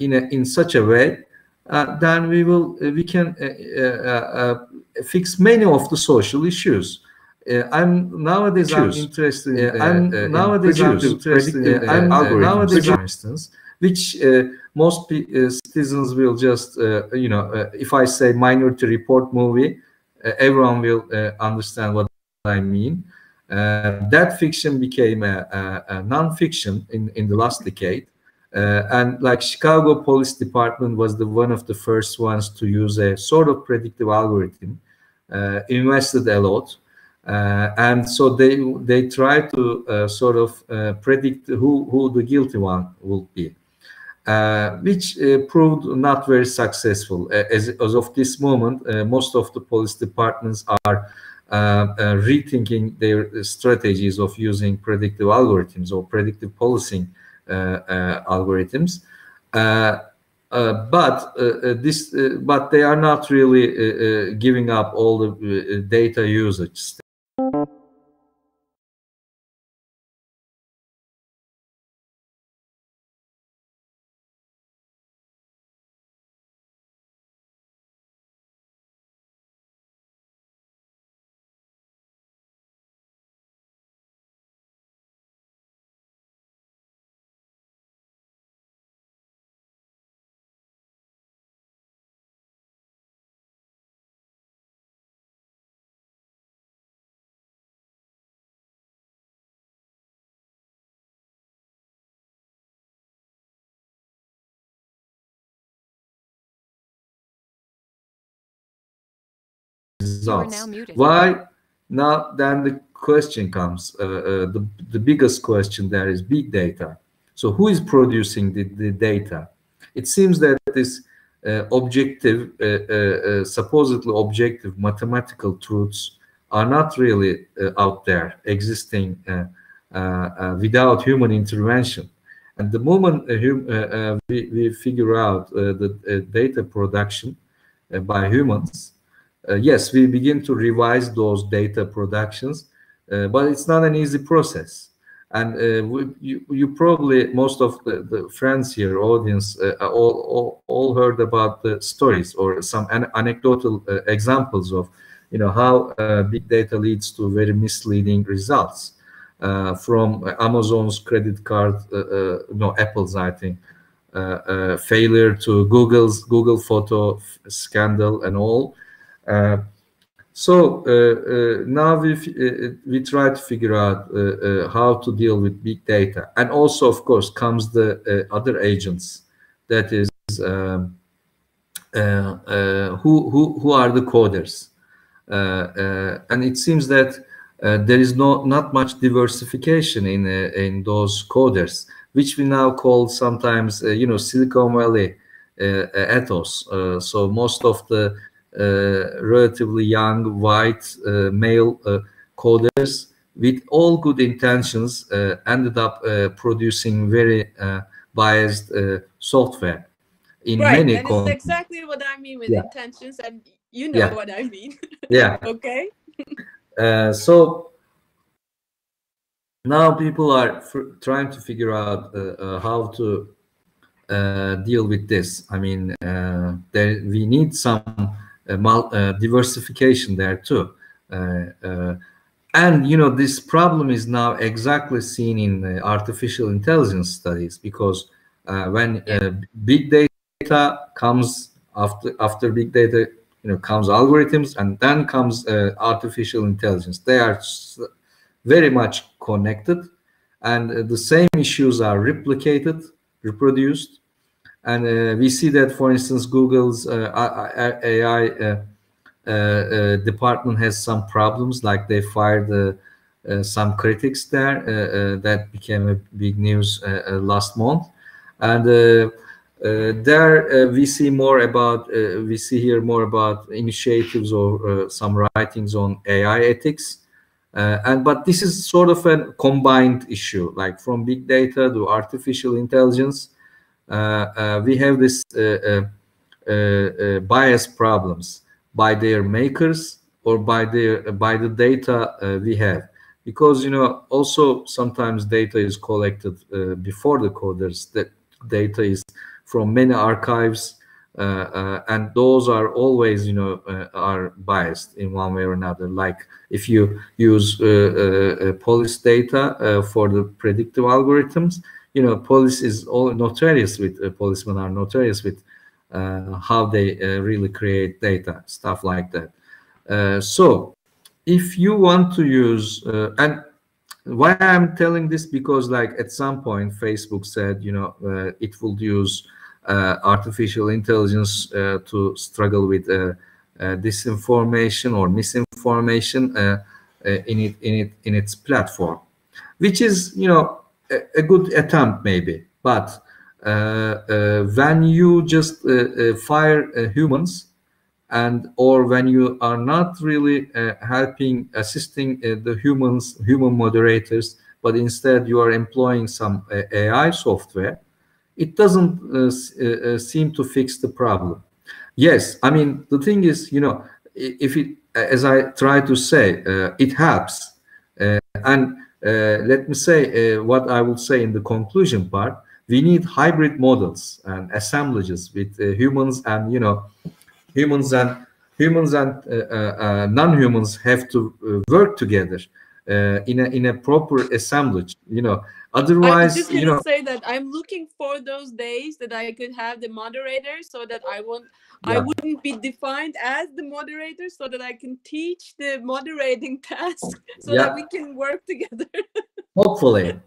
in such a way, then we can fix many of the social issues. I'm interested in algorithms, for instance, which most citizens will just, if I say Minority Report movie, everyone will understand what I mean. That fiction became a non-fiction in the last decade. And like Chicago Police Department was one of the first ones to use a sort of predictive algorithm, invested a lot. And so they try to sort of predict who the guilty one will be, which proved not very successful. As of this moment, most of the police departments are rethinking their strategies of using predictive algorithms or predictive policing algorithms. But they are not really giving up all the data usage. Results. Why? Now then the question comes, the biggest question there is big data. So who is producing the data? It seems that this supposedly objective mathematical truths are not really out there existing without human intervention. And the moment we figure out the data production by humans, yes, we begin to revise those data productions, but it's not an easy process. And you probably, most of the friends here, audience, all heard about the stories or some anecdotal examples of, how big data leads to very misleading results, from Amazon's credit card, Apple's, I think, failure to Google photo scandal and all. So now we try to figure out how to deal with big data, and also, of course, comes the other agents. That is, who are the coders, and it seems that there is not much diversification in those coders, which we now call sometimes, Silicon Valley ethos. So most of the relatively young white male coders with all good intentions ended up producing very biased software in many and it's exactly what I mean with intentions, and what I mean. Yeah. Okay. So now people are trying to figure out how to deal with this. I mean, we need some diversification there too, and this problem is now exactly seen in artificial intelligence studies, because when big data comes after big data, comes algorithms, and then comes artificial intelligence. They are very much connected, and the same issues are reproduced. And we see that, for instance, Google's AI department has some problems, like they fired some critics there. That became a big news last month. And there we see hear more about initiatives or some writings on AI ethics. But this is sort of a combined issue, like from big data to artificial intelligence. We have this bias problems by their makers or by the data we have, because also sometimes data is collected before the coders. That data is from many archives, and those are always, you know, are biased in one way or another. Like if you use police data for the predictive algorithms, you know, police is all notorious with policemen are notorious with how they really create data, stuff like that. So if you want to use and why I'm telling this, because like at some point Facebook said, you know, it will use artificial intelligence to struggle with disinformation or misinformation in its platform, which is, you know, a good attempt maybe. But when you just fire humans, and or when you are not really assisting the human moderators, but instead you are employing some AI software, it doesn't seem to fix the problem. Yes, I mean, the thing is, you know, if it, as I try to say, it helps. And let me say what I will say in the conclusion part. We need hybrid models and assemblages with humans and, you know, humans and non-humans have to work together in a proper assemblage, you know. Otherwise, I'm just you gonna know, say that I'm looking for those days that I could have the moderator, so that I yeah. wouldn't be defined as the moderator, so that I can teach the moderating task, so Yeah. that we can work together. Hopefully.